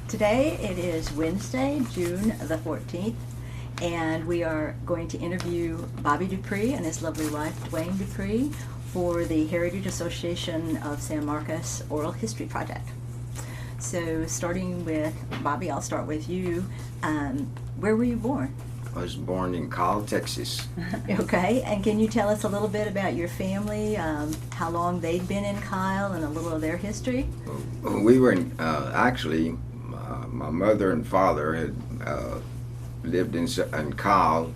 Today it is Wednesday, June the 14th, and we are going to interview Bobby Dupree and his lovely wife, Duane Dupree, for the Heritage Association of San Marcos Oral History Project. So starting with Bobby, I'll start with you. Where were you born? I was born in Kyle, Texas. Okay, and can you tell us a little bit about your family, how long they'd been in Kyle and a little of their history? We were in, my mother and father had lived in Kyle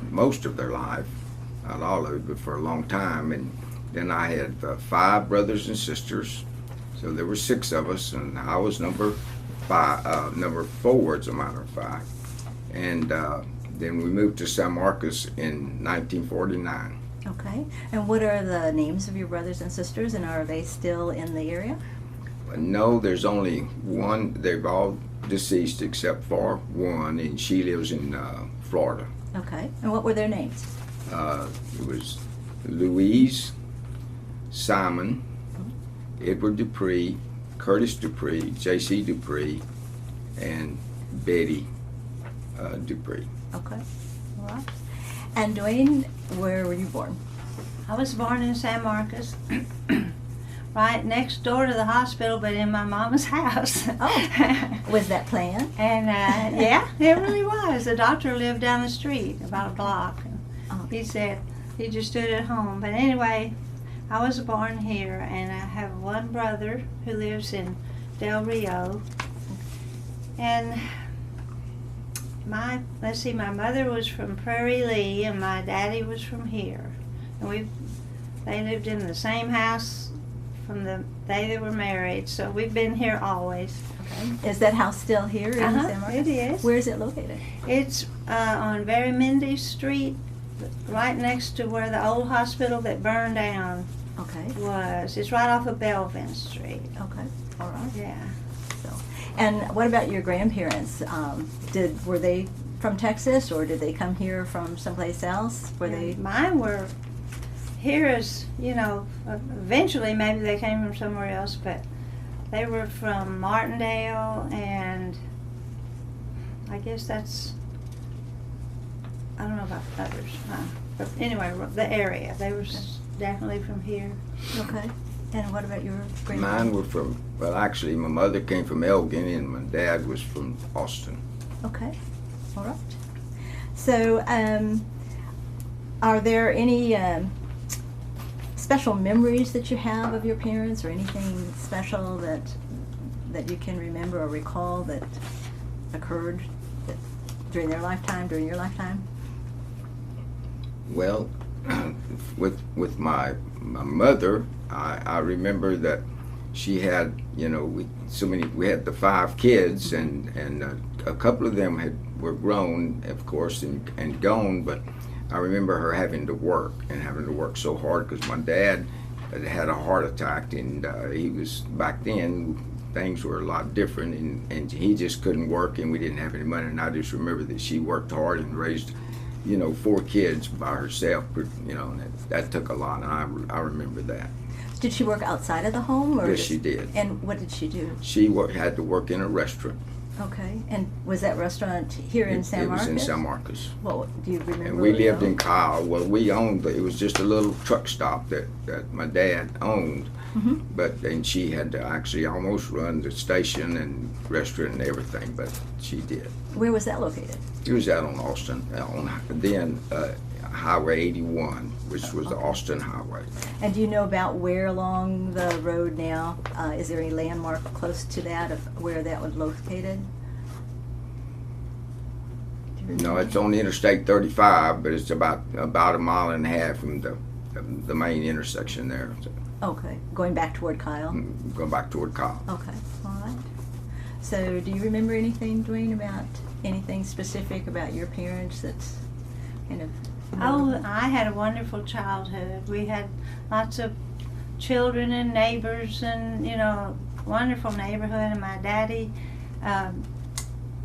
most of their life, not all of it, but for a long time. And then I had 5 brothers and sisters, so there were 6 of us, and I was number 4, as a matter of fact. And then we moved to San Marcos in 1949. Okay, and what are the names of your brothers and sisters, and are they still in the area? No, there's only one. They've all deceased except for one, and she lives in Florida. Okay, and what were their names? It was Louise, Simon, Edward Dupree, Curtis Dupree, J.C. Dupree, and Betty Dupree. Okay, all right. And Duane, where were you born? I was born in San Marcos, right next door to the hospital, but in my mama's house. Oh, was that planned? And yeah, it really was. The doctor lived down the street, about a block. And he said he just stood at home. But anyway, I was born here, and I have one brother who lives in Del Rio. And my mother was from Prairie Lea, and my daddy was from here. And they lived in the same house from the day they were married, so we've been here always. Okay. Is that house still here in San Marcos? It is. Where is it located? It's on Very Mendy Street, right next to where the old hospital that burned down was. It's right off of Belvin Street. Okay, all right. Yeah. So, and what about your grandparents? Were they from Texas, or did they come here from someplace else? Mine were here as, eventually maybe they came from somewhere else, but they were from Martindale, and I guess I don't know about others. But anyway, the area. They were definitely from here. Okay. And what about your grandparents? Mine were actually, my mother came from Elgin, and my dad was from Austin. Okay. All right. So, are there any special memories that you have of your parents, or anything special that you can remember or recall that occurred during their lifetime, during your lifetime? Well, with my mother, I remember that she had, we had the 5 kids, and a couple of them were grown, of course, and gone, but I remember her having to work so hard, because my dad had a heart attack, and he was, back then things were a lot different, and he just couldn't work, and we didn't have any money. And I just remember that she worked hard and raised 4 kids by herself, and that took a lot, and I remember that. Did she work outside of the home? Or yes, she did. And what did she do? She had to work in a restaurant. Okay, and was that restaurant here in San Marcos? It was in San Marcos. Well, do you remember? And we lived in Kyle. Well, we owned it was just a little truck stop that my dad owned. Mm-hmm. And she had to actually almost run the station and restaurant and everything, but she did. Where was that located? It was out on Austin, Highway 81, which was the Austin Highway. And do you know about where along the road now? Is there any landmark close to that of where that was located? No, it's on Interstate 35, but it's about a mile and a half from the main intersection there. So, okay, going back toward Kyle? Going back toward Kyle. Okay, all right. So do you remember anything, Duane, about anything specific about your parents that's kind of... Oh, I had a wonderful childhood. We had lots of children and neighbors, and wonderful neighborhood. And my daddy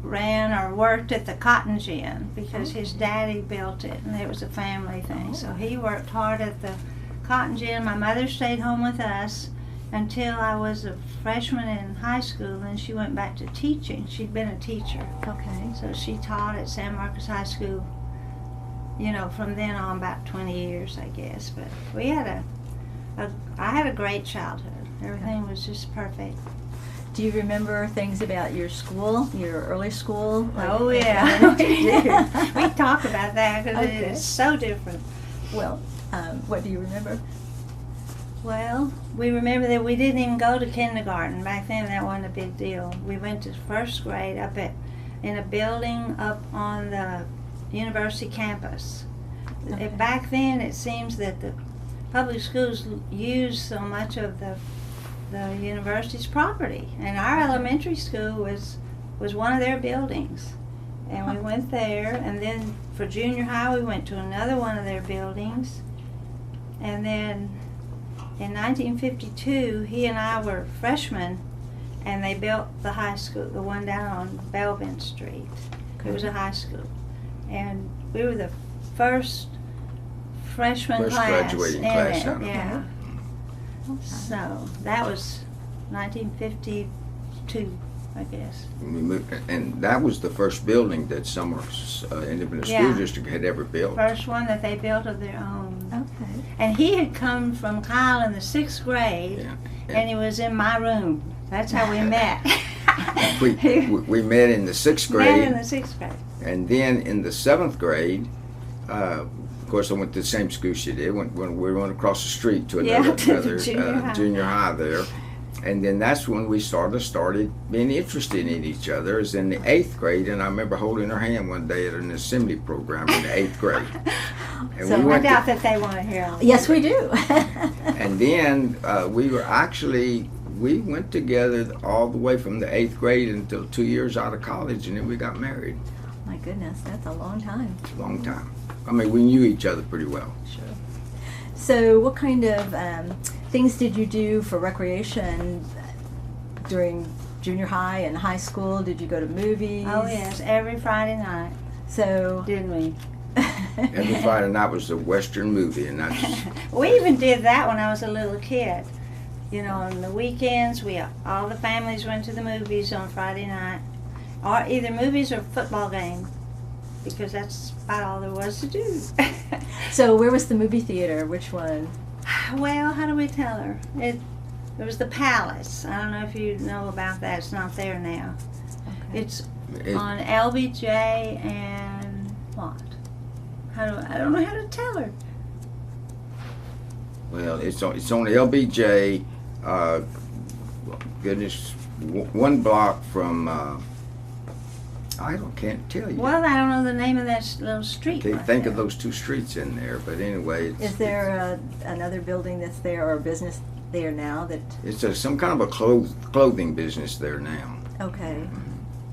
ran or worked at the cotton gin because his daddy built it, and it was a family thing. So he worked hard at the cotton gin. My mother stayed home with us, until I was a freshman in high school. Then she went back to teaching. She'd been a teacher. Okay. So she taught at San Marcos High School, from then on about 20 years, I guess. But we had I had a great childhood. Everything was just perfect. Do you remember things about your school, your early school? Oh, yeah. We do. We talk about that because Okay. it is so different. Well, what do you remember? Well, we remember that we didn't even go to kindergarten. Back then, that wasn't a big deal. We went to first grade in a building up on the university campus. Okay. Back then, it seems that the public schools used so much of the university's property, and our elementary school was one of their buildings, and we went there. And then for junior high, we went to another one of their buildings, and then in 1952, he and I were freshmen, and they built the high school, the one down on Belvin Street. It was a high school, and we were the first freshman First class graduating in class it. out of Yeah. Okay. So that was 1952, I guess. We moved, and that was the first building that San Marcos Independent School Yeah. District had ever built. First one that they built of their own. Okay. And he had come from Kyle in the 6th grade, Yeah. and he was in my room. That's how we met. We met in the 6th Met grade, in the 6th grade. and then in the 7th grade, of course, I went to the same school she did. We went across the street to Yeah, another, to the junior high. junior high there. And then that's when we started being interested in each other. It was in the 8th grade, and I remember holding her hand one day at an assembly program in the 8th grade. And So I doubt that they want to hear all Yes, we do. And then we went together all the way from the 8th grade until 2 years out of college, and then we got married. My goodness, that's a long time. It's a long time. I mean, we knew each other pretty well. Sure. So, what kind of things did you do for recreation during junior high and high school? Did you go to movies? Oh, yes, every Friday night, So, didn't we? Every Friday night was a Western movie, and that's We even did that when I was a little kid. On the weekends, all the families went to the movies on Friday night, or either movies or football game, because that's about all there was to do. so where was the movie theater? Which one? Well, how do we tell her? It was the Palace. I don't know if you know about that. It's not there now. Okay. It's on LBJ and what? I don't know how to tell her. well, it's on the LBJ. Goodness, one block from. Can't tell you. Well, I don't know the name of that little street. Can't right think of there. those two streets in there, but anyway, Is there another building that's there or a business there now that? it's some kind of a clothing business there now. Okay.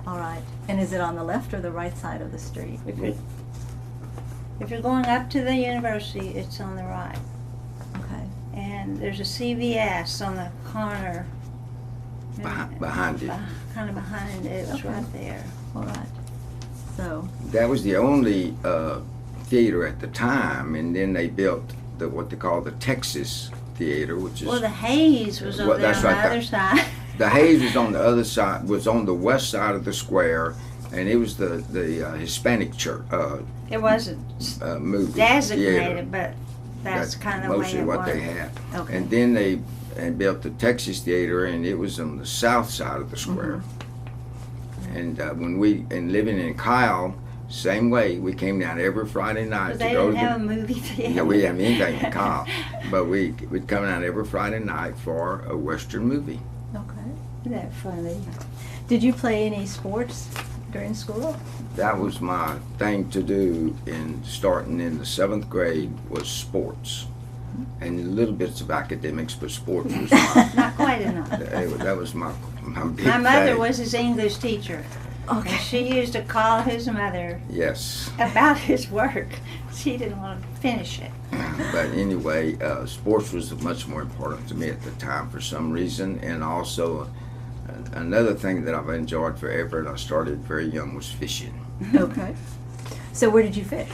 All right. And is it on the left or the right side of the street? If you're going up to the university, it's on the right. Okay. And there's a CVS on the corner. Behind it. Kind of behind it. It's Okay. right there. All right. So, That was the only theater at the time, and then they built what they call the Texas Theater, which is Well, the Hayes was over Well, there that's on the right, other side. the Hayes was on the other side, was on the west side of the square, and it was the Hispanic church It wasn't movie designated, theater. but that's kind of the way mostly it what was. they had. okay. And then they built the Texas Theater, and it was on the south side of the square. And living in Kyle, same way, we came down every Friday night But to they go didn't to have a movie theater. Yeah, we didn't have anything in Kyle, but we'd come down every Friday night for a Western movie. Okay. Isn't that funny? Did you play any sports during school? That was my thing to do starting in the 7th grade was sports. And little bits of academics, but sports was Not quite enough. that was my big My mother thing. was his English teacher. Okay. And she used to call his mother Yes. about his work. She didn't want to finish it. But anyway, sports was much more important to me at the time for some reason. And also, another thing that I've enjoyed forever, and I started very young, was fishing. Okay. So where did you fish?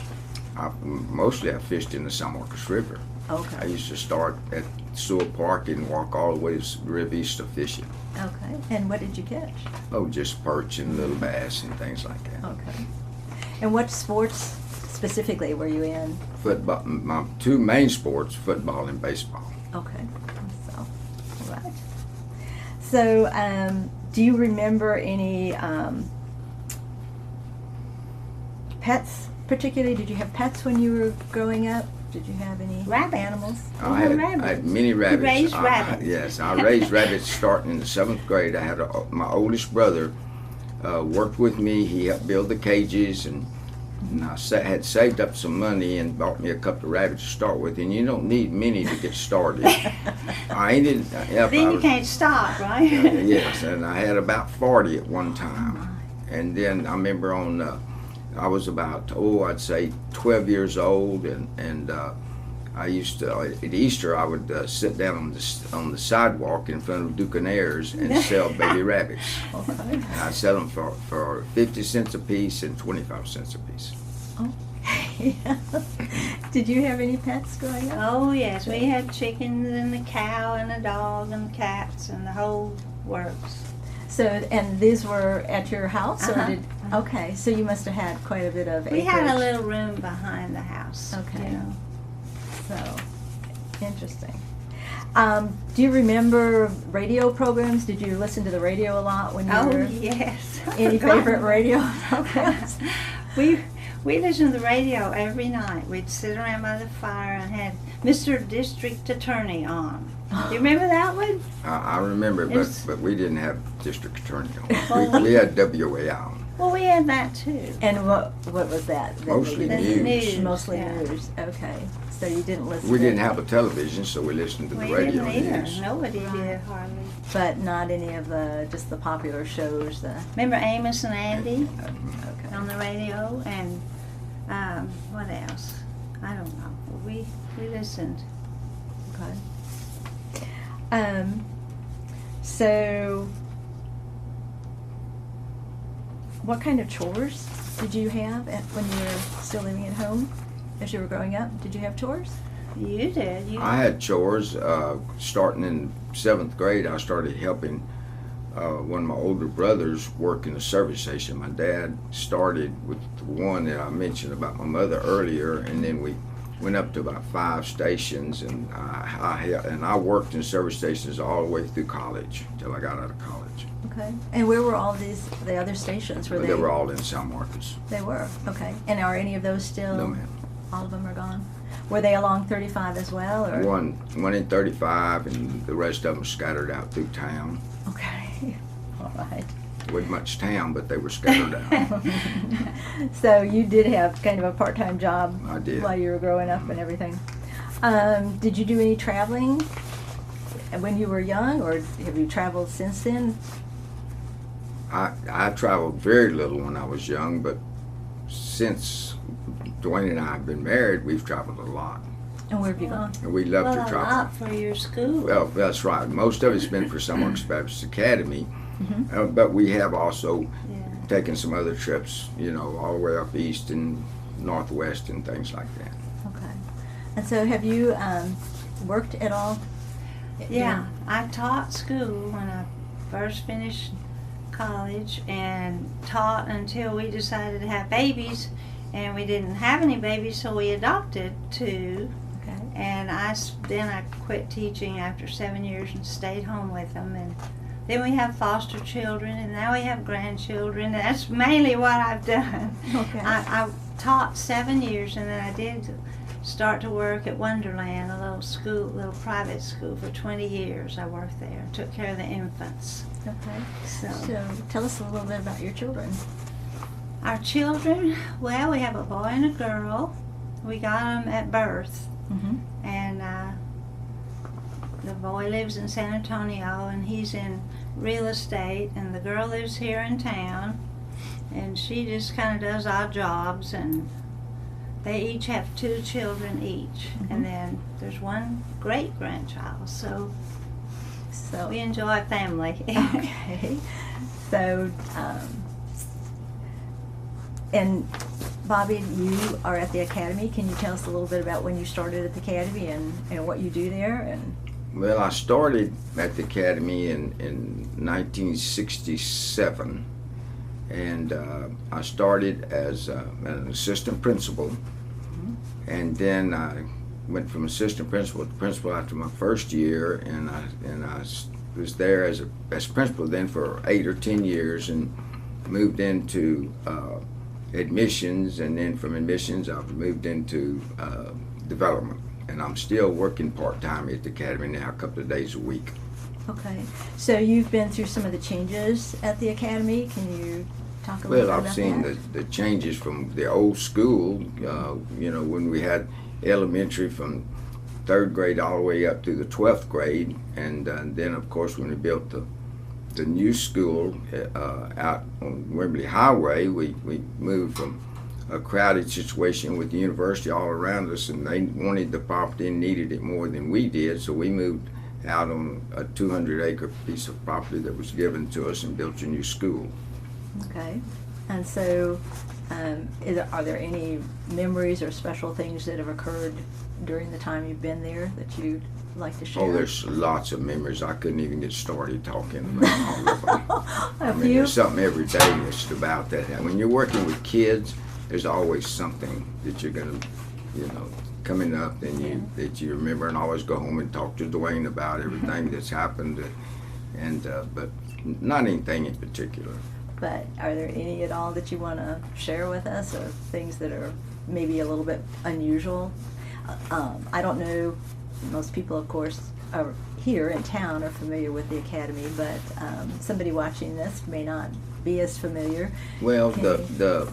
Mostly I fished in the San Marcos River. Okay. I used to start at Sewell Park and walk all the way to River Vista fishing. Okay. And what did you catch? Oh, just perch and little bass and things like that. Okay. And what sports specifically were you in? Football. My two main sports, football and baseball. Okay. So, all right. So, do you remember any pets particularly? Did you have pets when you were growing up? Did you have any Rabbits. animals? I had many rabbits. raised rabbits. Yes, I raised rabbits starting in the 7th grade. I had my oldest brother worked with me. He helped build the cages, and I had saved up some money and bought me a couple of rabbits to start with. And you don't need many to get started. I ended. Then you can't stop, right? Yes, and I had about 40 at one time. And then I remember I was about, I'd say 12 years old, and I used to, at Easter, I would sit down on the sidewalk in front of Ducanere's and sell baby rabbits. Okay. And I'd sell them for 50 cents a piece and 25 cents a piece. Okay. Did you have any pets growing up? Oh yes, we had chickens and a cow and a dog and cats and the whole works. So, and these were at your house, or Uh-huh. did? Okay, so you must have had quite a bit of We acreage. had a little room behind the house. Okay. You know. So, interesting. Do you remember radio programs? Did you listen to the radio a lot when you Oh were? yes. Any favorite radio programs? We listened to the radio every night. We'd sit around by the fire and had Mr. District Attorney on. Do you remember that one? I remember, It's- but we didn't have district attorney Well, on. We had WA on. Well, we had that too. And what was that? Mostly The news. news. Mostly Yeah. news. Okay, so you didn't listen. We to didn't have a television, so we listened to the We radio didn't either. news. Nobody Right. did hardly. But not any of just the popular shows. Remember Amos and Andy Okay. on the radio, and what else? I don't know. We listened. Okay. So, what kind of chores did you have when you were still living at home? As you were growing up, did you have chores? You did. You. I had chores. Starting in 7th grade, I started helping one of my older brothers work in the service station. My dad started with the one that I mentioned about my mother earlier, and then we went up to about 5 stations, and I worked in service stations all the way through college till I got out of college. Okay. And where were all the other stations? But they were all in San Marcos. They were. Okay. And are any of those still? No, ma'am. All of them are gone. Were they along 35 as well, or? One in 35, and the rest of them scattered out through town. Okay. All right. Wasn't much town, but they were scattered out. So you did have kind of a part-time job I did. while you were growing up and everything. Did you do any traveling when you were young, or have you traveled since then? I traveled very little when I was young, but since Duane and I have been married, we've traveled a lot. And where have you gone? And we love well, to a travel. lot for your school. Well, that's right. Most of it's been for San Marcos Baptist Academy, Mhm. but we have also Yeah. taken some other trips, all the way up east and northwest and things like that. Okay. And so have you worked at all? Yeah, I taught school when I first finished college, and taught until we decided to have babies, and we didn't have any babies, so we adopted 2. Okay. And then I quit teaching after 7 years and stayed home with them, and then we have foster children, and now we have grandchildren. That's mainly what I've done. Okay. I taught 7 years, and then I did start to work at Wonderland, a little private school for 20 years. I worked there, took care of the infants. Okay. So So tell us a little bit about your children. our children, well, we have a boy and a girl. We got them at birth, Mm-hmm. and the boy lives in San Antonio, and he's in real estate, and the girl lives here in town, and she just kind of does odd jobs, and they each have 2 children each, Mhm. and then there's one great grandchild, so So we enjoy family. okay. So and Bobby, you are at the Academy. Can you tell us a little bit about when you started at the Academy and what you do there? And Well, I started at the Academy in 1967, and I started as an assistant principal, and then I went from assistant principal to principal after my first year, and I was there as principal then for 8 or 10 years, and moved into admissions, and then from admissions I moved into development. And I'm still working part-time at the Academy now, a couple of days a week. okay, so you've been through some of the changes at the Academy. Can you talk a little bit Well, about I've seen that? the changes from the old school, when we had elementary from 3rd grade all the way up to the 12th grade. And then, of course, when we built the new school out on Wembley Highway, we moved from a crowded situation with the university all around us, and they wanted the property and needed it more than we did, so we moved out on a 200-acre piece of property that was given to us and built a new school. Okay, and so are there any memories or special things that have occurred during the time you've been there that you'd like to share? Oh, there's lots of memories. I couldn't even get started talking about all of them. A I mean, few? there's something every day that's about that. And when you're working with kids, there's always something that you're gonna, coming up that you remember, and always go home and talk to Duane about everything that's happened, but not anything in particular. But are there any at all that you want to share with us, or things that are maybe a little bit unusual? I don't know, most people, of course, are here in town are familiar with the Academy, but somebody watching this may not be as familiar. Well, the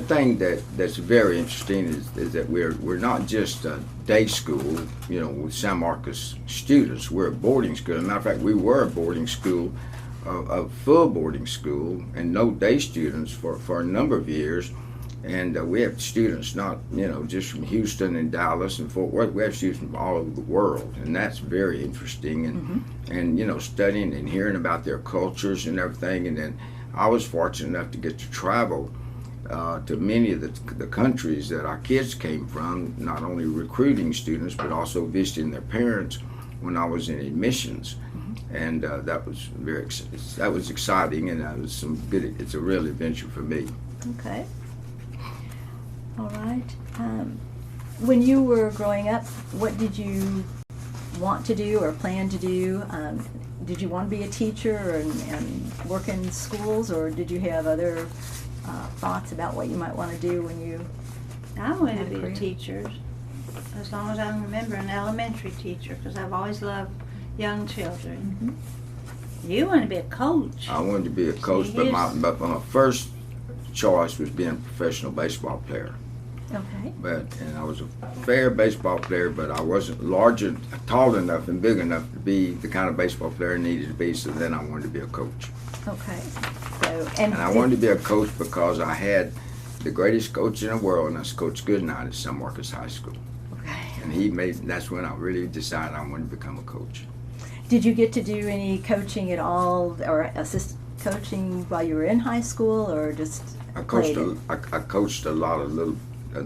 thing that's very interesting is that we're not just a day school, with San Marcos students. We're a boarding school. As a matter of fact, we were a boarding school, a full boarding school, and no day students for a number of years. And we have students not, just from Houston and Dallas and Fort Worth. We have students from all over the world, and that's very interesting. And studying and hearing about their cultures and everything. And then I was fortunate enough to get to travel to many of the countries that our kids came from, not only recruiting students but also visiting their parents when I was in admissions. And that was exciting, and that was it's a real adventure for me. Okay. All right. When you were growing up, what did you want to do or plan to do? Did you want to be a teacher and work in schools, or did you have other thoughts about what you might want to do when you I wanted had to be career? a teacher, as long as I can remember, an elementary teacher, because I've always loved young children. You want to be a coach. I wanted to be a coach, but my first choice was being a professional baseball player. Okay. And I was a fair baseball player, but I wasn't tall enough and big enough to be the kind of baseball player I needed to be, so then I wanted to be a coach. Okay. So And I wanted to be a coach because I had the greatest coach in the world, and that's Coach Goodnight at San Marcos High School. Okay. And that's when I really decided I wanted to become a coach. Did you get to do any coaching at all, or assist coaching while you were in high school, or just I coached played? I coached a lot of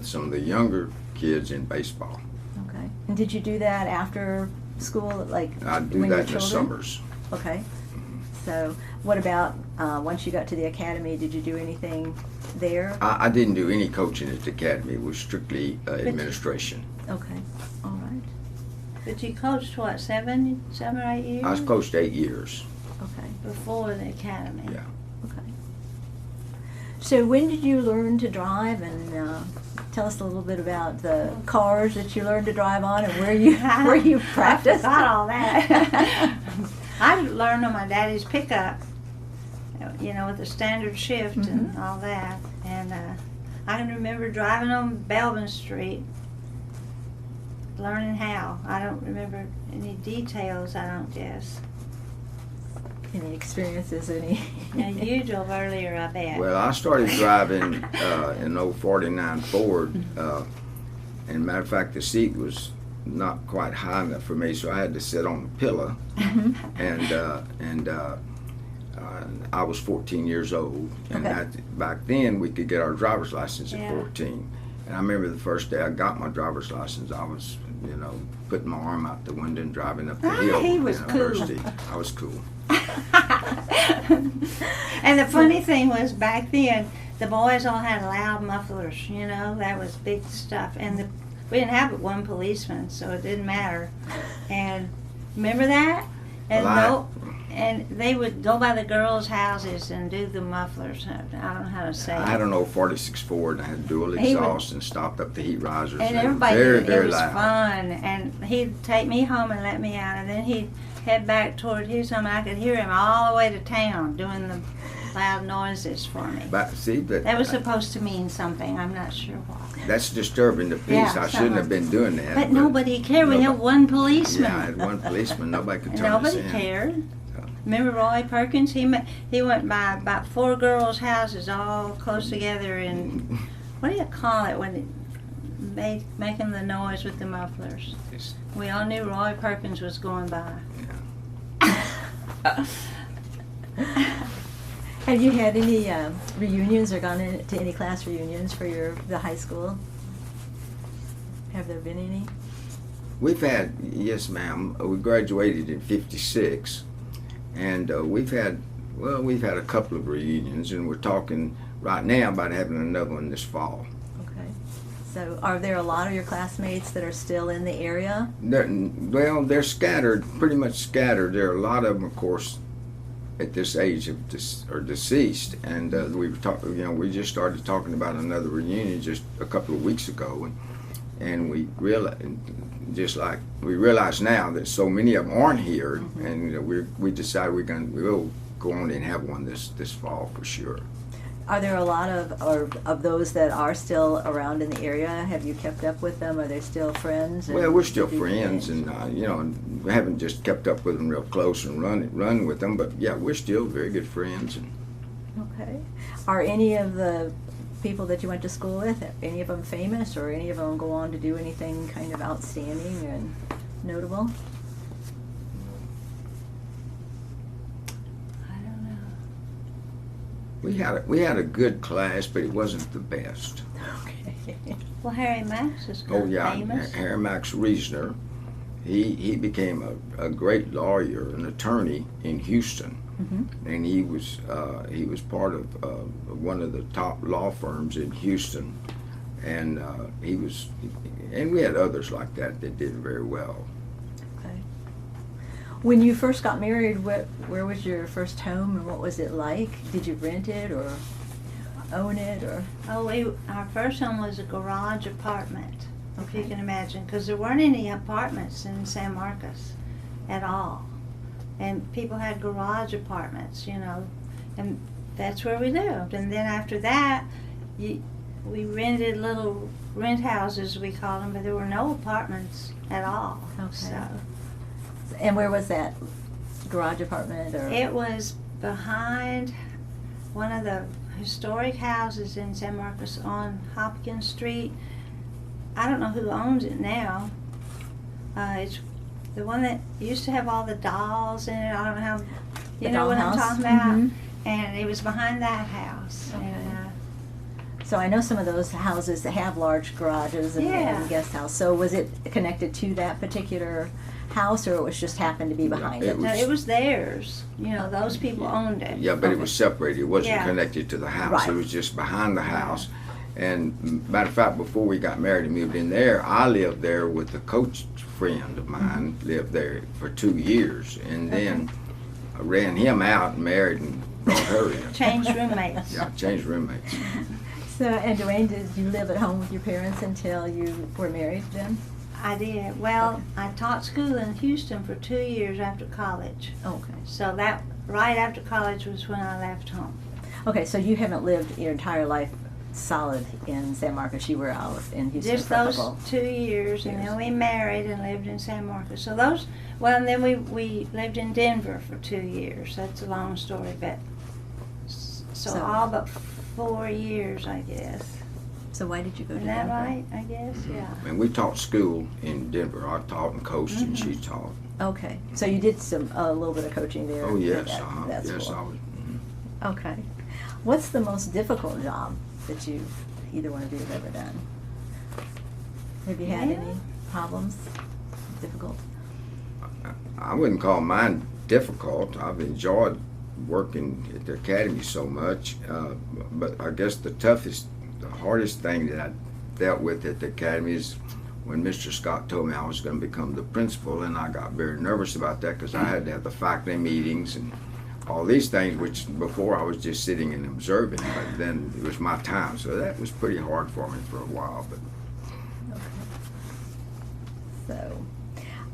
some of the younger kids in baseball. Okay. And did you do that after school, like I do when you were that in the children? summers. Okay. So what about once you got to the Academy, did you do anything there? I didn't do any coaching at the Academy. It was strictly administration. Okay. All right. But you coached, what, 7 or 8 years? I was coached 8 years. Okay. Before the academy. Yeah. Okay. So when did you learn to drive, and tell us a little bit about the cars that you learned to drive on and where you practiced? I forgot all that. I learned on my daddy's pickup, with the standard shift and all that. And I can remember driving on Belvin Street, learning how. I don't remember any details, I don't guess. Any experiences, any? Now, you drove earlier, I bet. Well, I started driving in old 49 Ford. And matter of fact, the seat was not quite high enough for me, so I had to sit on the pillow. And I was 14 years old, and Okay. back then we could get our driver's license at Yeah. 14. And I remember the first day I got my driver's license, I was, putting my arm out the window and driving up the hill. He was in cool. university. I was cool. And the funny thing was, back then, the boys all had loud mufflers, that was big stuff. And we didn't have but one policeman, so it didn't matter. And remember that? And and they would go by the girls' houses and do the mufflers. I don't know how to say I it. had an old 46 Ford and I had dual He would- exhaust and stopped up the heat risers. And They were everybody very, did it. very It was loud. fun. And he'd take me home and let me out, and then he'd head back toward his home. I could hear him all the way to town doing the loud noises for me. But see, That was supposed to mean something. I'm not sure what. that's disturbing the peace. Yeah, I shouldn't have been doing that. But nobody cared. We had one policeman. Yeah, I had one policeman. Nobody could And turn us nobody in. cared. So. Remember Roy Perkins? He went by about 4 girls' houses all close together, and what do you call it when they making the noise with the mufflers? It's- We all knew Roy Perkins was going by. Have you had any reunions or gone to any class reunions for the high school? Have there been any? We've had, yes ma'am, we graduated in 56, and we've had a couple of reunions, and we're talking right now about having another one this fall. Okay. So are there a lot of your classmates that are still in the area? They're scattered, pretty much scattered. There are a lot of them, of course, at this age are deceased, and we just started talking about another reunion just a couple of weeks ago, and we realize now that so many of them aren't here, and we decided we'll go on and have one this fall for sure. Are there a lot of those that are still around in the area? Have you kept up with them? Are they still friends? Well, we're still friends, and we haven't just kept up with them real close and run with them, but yeah, we're still very good friends. And Okay. Are any of the people that you went to school with, any of them famous, or any of them go on to do anything kind of outstanding and notable? I don't know. we had a good class, but it wasn't the best. Okay. Well, Harry Max is Oh yeah, famous. Harry Max Reasoner. He became a great lawyer, an attorney in Houston, and he was part of one of the top law firms in Houston, and and we had others like that did very well. Okay. When you first got married, where was your first home, and what was it like? Did you rent it or own it, or? Oh, our first home was a garage apartment, if you can imagine, because there weren't any apartments in San Marcos at all. And people had garage apartments, and that's where we lived. And then after that, we rented little rent houses, we called them, but there were no apartments at all. Okay. So And where was that garage apartment? Or? it was behind one of the historic houses in San Marcos on Hopkins Street. I don't know who owns it now. It's the one that used to have all the dolls in it. I don't know how, The know what I'm dollhouse? talking about? Mhm. And it was behind that house. Okay. And, So I know some of those houses that have large garages and, Yeah. and guest house. So was it connected to that particular house, or it was just happened to be behind it? no, it was theirs. Those people owned it. Yeah, but it was separated. It wasn't Yeah. connected to the house. Right. It was just behind the house. And matter of fact, before we got married and moved in there, I lived there with a coach friend of mine, lived there for 2 years. And then I ran him out and married and brought her in. Changed roommates. Yeah, changed roommates. So, and Duane, did you live at home with your parents until you were married then? I did. Well, I taught school in Houston for 2 years after college. Okay. So that right after college was when I left home. Okay, so you haven't lived your entire life solid in San Marcos. You were out in Houston Just for a those couple. 2 years, and years. then we married and lived in San Marcos. So and then we lived in Denver for 2 years. That's a long story, but so all but 4 years, I guess. So why did you go to Isn't that Denver? right? I guess, yeah. And we taught school in Denver. I taught and coached, and she taught. Okay, so you did a little bit of coaching there. Oh yes, at that yes, school. I was. Okay. What's the most difficult job that either one of you have ever done? Have you had Yeah. any problems? Difficult? I wouldn't call mine difficult. I've enjoyed working at the academy so much, but I guess the hardest thing that I dealt with at the academy is when Mr. Scott told me I was going to become the principal, and I got very nervous about that because I had to have the faculty meetings and all these things, which before I was just sitting and observing, but then it was my time, so that was pretty hard for me for a while. But Okay.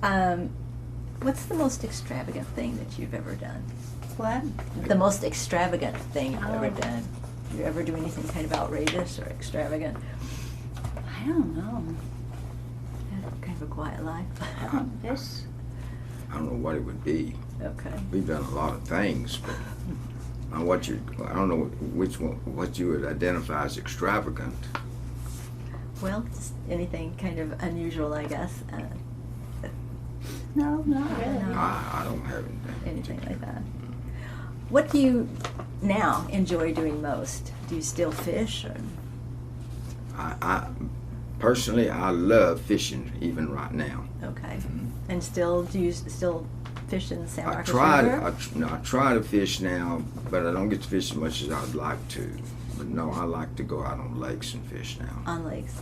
So, what's the most extravagant thing that you've ever done? What? The most extravagant thing you've ever Oh. done? You ever do anything kind of outrageous or extravagant? I don't know. Kind of a quiet life. This. I don't know what it would be. Okay. We've done a lot of things, but I don't know what you would identify as extravagant. Well, just anything kind of unusual, I guess. No, not really. No. I don't have Anything like that. What do you now enjoy doing most? Do you still fish? Or? I personally, I love fishing even right now. Okay. And do you still fish in the San I Marcos try River? I try to fish now, but I don't get to fish as much as I'd like to. But no, I like to go out on lakes and fish now. On lakes.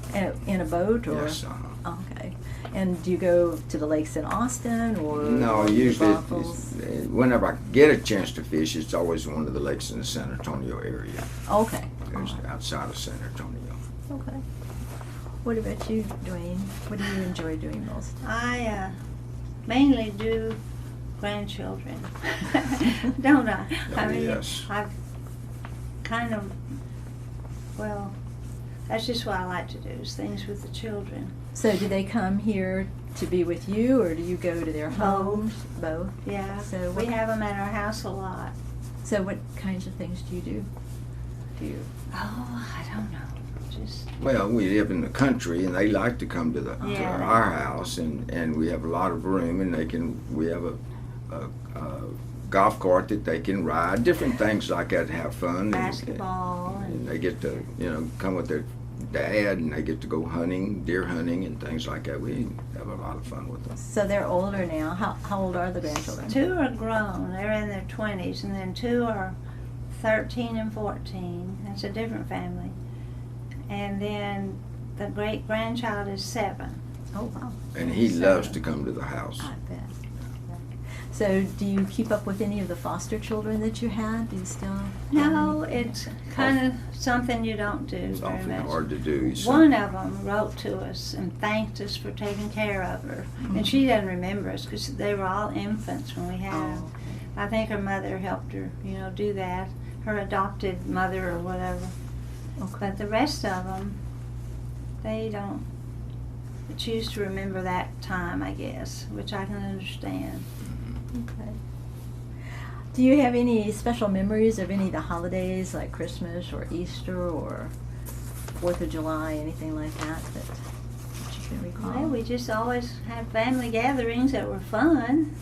In a boat? Or? Yes. Oh, okay. And do you go to the lakes in Austin or? No, the usually Brothels? whenever I get a chance to fish, it's always one of the lakes in the San Antonio area. Okay. There's outside of San Antonio. Okay. What about you, Duane? What do you enjoy doing most? I mainly do grandchildren, don't I? I Oh, mean, yes. I've kind of, well, that's just what I like to do, is things with the children. So do they come here to be with you, or do you go to their homes? Both. Yeah, So we what- have them at our house a lot. So what kinds of things do you do? Do you? Oh, I don't know. Just, Well, we live in the country, and they like to come to Yeah. our house, and we have a lot of room, and we have a golf cart that they can ride, different things like that to have fun. basketball And they get to, come with their dad, and they get to go hunting, deer hunting, and things like that. We have a lot of fun with them. So they're older now. How old are the grandchildren? 2 are grown, they're in their 20s, and then 2 are 13 and 14. That's a different family. And then the great grandchild is 7. Oh wow. And he loves to come to the house. I bet. So do you keep up with any of the foster children that you had? Do you still? have No, any? it's kind of something you don't do It's very awfully much. hard to do. So- One of them wrote to us and thanked us for taking care of her. And she doesn't remember us because they were all infants when we had Oh, them. I think her mother helped her, do that. Her adopted mother or whatever. okay. But the rest of them, they don't choose to remember that time, I guess, which I can understand. Okay. Do you have any special memories of any of the holidays, like Christmas or Easter or 4th of July, anything like that you can recall? Well, we just always had family gatherings that were fun.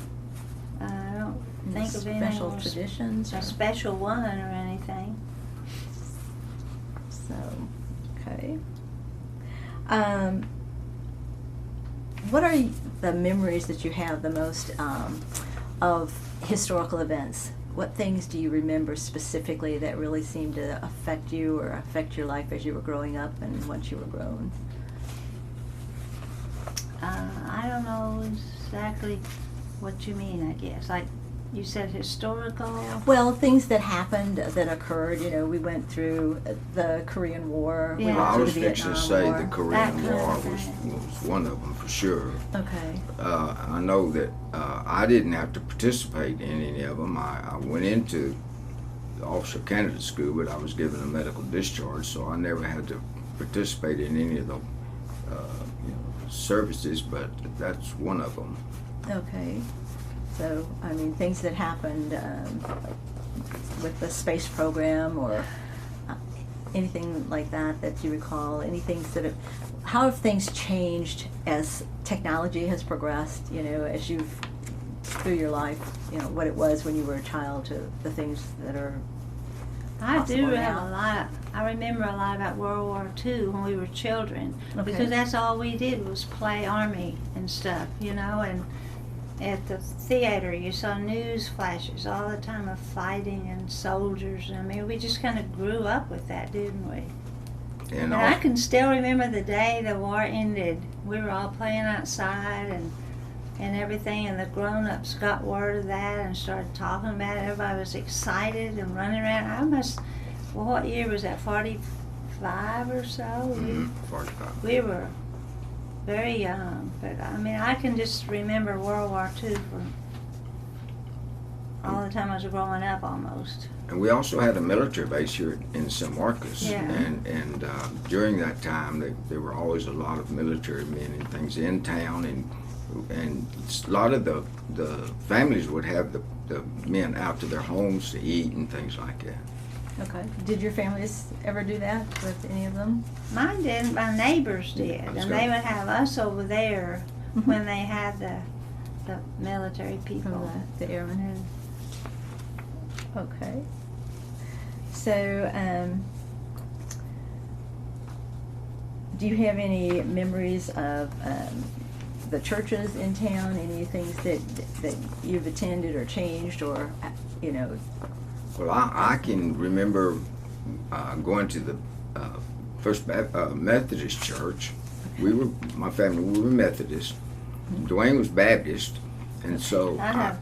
I don't Any think of any special traditions? a Or? special one or anything. So, okay. What are the memories that you have the most of historical events? What things do you remember specifically that really seemed to affect you or affect your life as you were growing up and once you were grown? I don't know exactly what you mean, I guess. Like you said, historical. Well, things that happened, that occurred. We went through the Korean War. We Yeah. went Well, I through was the fixing to Vietnam say War. the That Korean kind War of was thing. one of them for sure. Okay. I know that I didn't have to participate in any of them. I went into the Officer Candidate School, but I was given a medical discharge, so I never had to participate in any of the services, but that's one of them. Okay. So, I mean, things that happened with the space program or anything like that you recall, any things how have things changed as technology has progressed, as you've, through your life, what it was when you were a child to the things that are I do possible have now. a lot. I remember a lot about World War II when we were children, Okay. because that's all we did was play army and stuff, you know. And at the theater, you saw news flashes all the time of fighting and soldiers. I mean, we just kind of grew up with that, didn't we? And And I can still remember the day the war ended. We were all playing outside and everything, and the grown-ups got word of that and started talking about it. Everybody was excited and running around. Well, what year was that, 45 or so? 45. We were very young, but I mean, I can just remember World War II for all the time I was growing up almost. And we also had a military base here in San Marcos. Yeah. And during that time, there were always a lot of military men and things in town, and a lot of the families would have the men out to their homes to eat and things like that. Okay. Did your families ever do that with any of them? Mine didn't, my neighbors did, That's and good. they would have us over there Mhm. when they had the military people. From the airmen. Okay. So, do you have any memories of the churches in town? Any things that you've attended or changed, or you know? Well, I can remember going to the First Methodist Church. My family, we were Methodist. Duane was Baptist, and so I have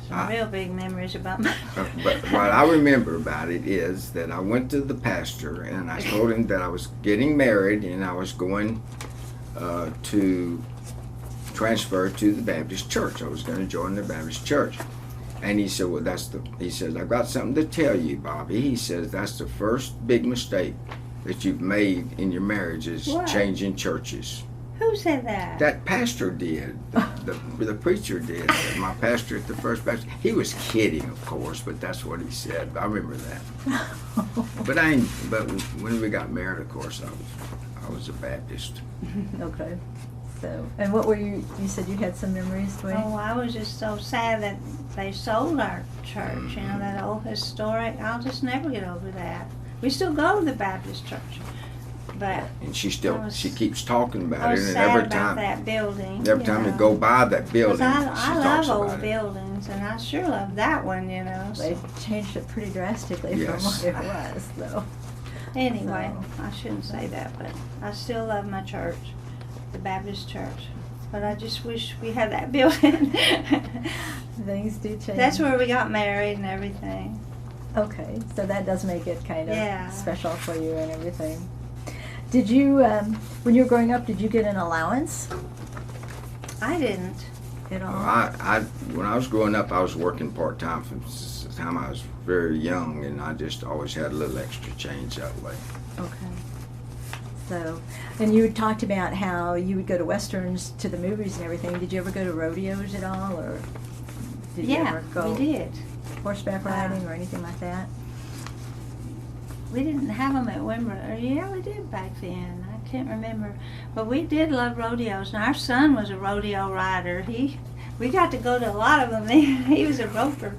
some real big memories about my but what I remember about it is that I went to the pastor and I told him that I was getting married and I was going to transfer to the Baptist church. I was going to join the Baptist church. And he said, well, he says, I've got something to tell you, Bobby. He says, that's the first big mistake that you've made in your marriage is What? changing churches. Who said that? That pastor did. The preacher did. My pastor at the First Baptist. He was kidding, of course, but that's what he said. I remember that. But when we got married, of course, I was a Baptist. Okay. So, and what were you said you had some memories, Duane? Oh, I was just so sad that they sold our church, you know, that old historic. I'll just never get over that. We still go to the Baptist church, but And she keeps talking I about was it, and sad every about time, that building. every time we go by that building, Because she I talks love about old it. buildings, and I sure love that one, you know. They So. changed it pretty drastically Yes. from what it was, though. Anyway, So. I shouldn't say that, but I still love my church, the Baptist church. But I just wish we had that building. Things do change. That's where we got married and everything. Okay, so that does make it kind of Yeah. special for you and everything. Did you, when you were growing up, did you get an allowance I didn't. at all? When I was growing up, I was working part-time from the time I was very young, and I just always had a little extra change that way. Okay. So, and you talked about how you would go to westerns, to the movies and everything. Did you ever go to rodeos at all, or did you ever go we did. horseback riding or anything like that? We didn't have them at Wimber. Yeah, we did back then. I can't remember. But we did love rodeos. And our son was a rodeo rider. We got to go to a lot of them. He was a roper.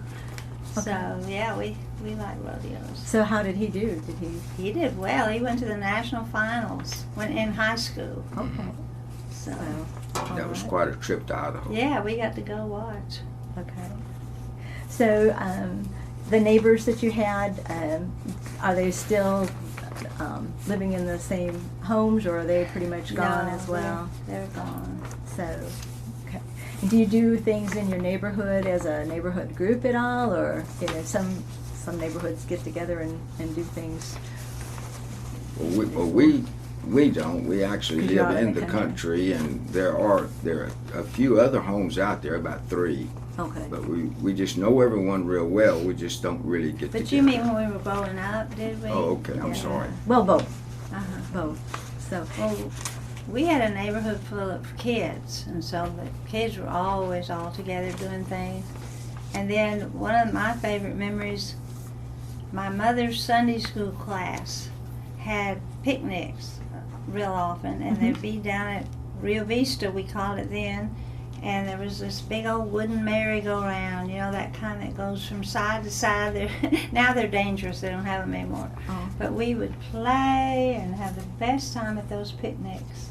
Okay. So, yeah, we like rodeos. So how did he do? Did he? He did well. He went to the national finals when in high school. Okay. So, So, That was alright. quite a trip to Idaho. yeah, we got to go watch. Okay. So, the neighbors that you had, are they still living in the same homes, or are they pretty much gone No, as well? They're gone. So, okay. And do you do things in your neighborhood as a neighborhood group at all, or you know, some neighborhoods get together and do things? Well, we don't. We actually 'Cause you're live out in in the the country. country, and there are a few other homes out there, about 3. Okay. But we just know everyone real well. We just don't really get But together. you mean when we were growing up, did we? Oh, okay. I'm Yeah. sorry. Well, both. Uh-huh. Both. So, Well, we had a neighborhood full of kids, and so the kids were always all together doing things. And then one of my favorite memories, my mother's Sunday school class had picnics real often, and they'd be down at Rio Vista, we called it then, and there was this big old wooden merry-go-round, you know, that kind that goes from side to side. Now they're dangerous, they don't have them anymore. Oh. But we would play and have the best time at those picnics.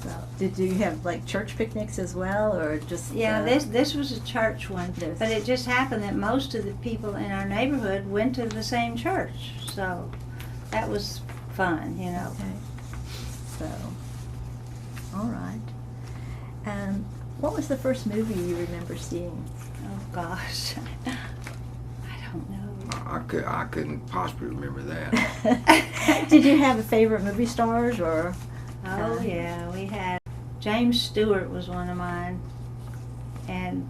So, did you have like church picnics as well, or just? Yeah, this was a church one, but it just happened that most of the people in our neighborhood went to the same church, so that was fun, you know. Okay. So, all right. What was the first movie you remember seeing? Oh gosh, I don't know. I couldn't possibly remember that. Did you have a favorite movie stars or? Oh yeah, we had James Stewart was one of mine, and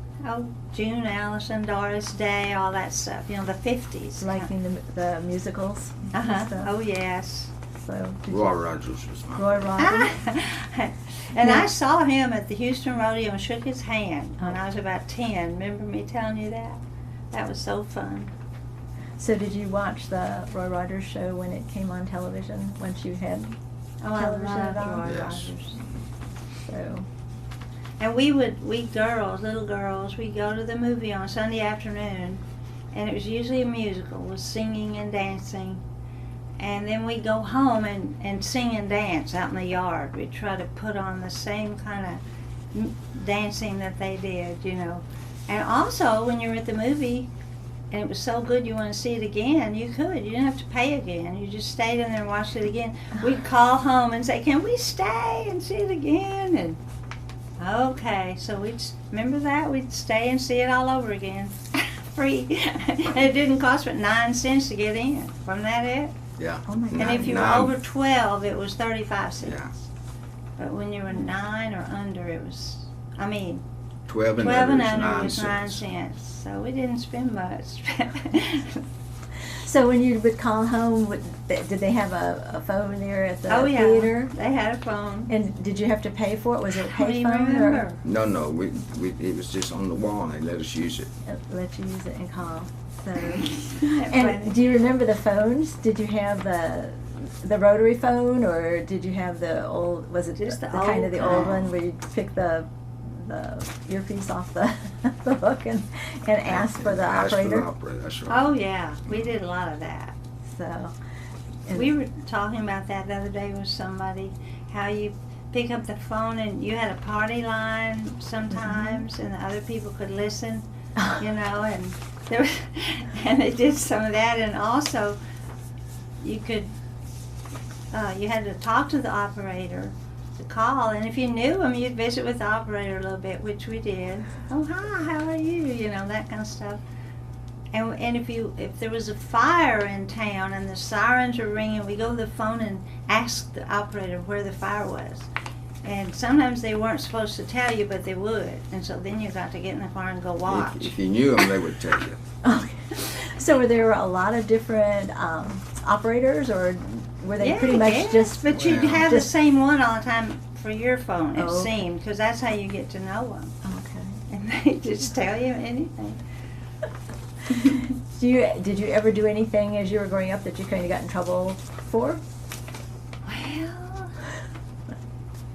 June Allison, Doris Day, all that stuff. You know, the 50s. Liking the musicals? Oh yes. So Roy Rogers was mine. Roy Rogers. And I saw him at the Houston Rodeo and shook his hand when I was about 10. Remember me telling you that? That was so fun. So did you watch the Roy Rogers show when it came on television, once you had television I at all? loved Roy Yes. Rogers. So, And we girls, little girls, we'd go to the movie on Sunday afternoon, and it was usually a musical with singing and dancing. And then we'd go home and sing and dance out in the yard. We'd try to put on the same kind of dancing that they did, you know. And also, when you were at the movie, and it was so good you want to see it again, you could. You didn't have to pay again. You just stayed in there and watched it again. We'd call home and say, "Can we stay and see it again?" And okay, so remember that? We'd stay and see it all over again. Free. And it didn't cost but 9 cents to get in. Wasn't that it? Yeah. Oh my God. And if you were over 12, it was 35 cents. Yeah. But when you were 9 or under, it was, 12 and 12 and under under is was 9 9 cents. cents. So we didn't spend much. so when you would call home, did they have a phone there at the Oh yeah, theater? they had a phone. And did you have to pay for it? Was it a I don't pay even phone remember. No, it was just on the wall and they let us use it. or let you use it and call? So, Funny. and do you remember the phones? Did you have the rotary phone, or did you have the old? Was it Just the the kind old of the old kind. one where you pick the earpiece off the the hook and ask for the Ask for operator? the operator, that's right. Oh yeah, we did a lot of that. So, and We were talking about that the other day with somebody, how you pick up the phone and you had a party line sometimes, and the other people could listen, you know, and there was, and they did some of that, and also you could you had to talk to the operator to call, and if you knew him, you'd visit with the operator a little bit, which we did. Oh hi, how are you? You know, that kind of stuff. And if there was a fire in town and the sirens were ringing, we go to the phone and ask the operator where the fire was. And sometimes they weren't supposed to tell you, but they would. And so then you got to get in the car and go watch. If you knew them, they would tell you. okay. So were there a lot of different operators, or were they pretty much yes, just? But you'd Well, have the just- same one all the time for your phone, it Oh, okay. seemed, because that's how you get to know them. Okay. And they just tell you anything. Did you ever do anything as you were growing up that you kind of got in trouble for?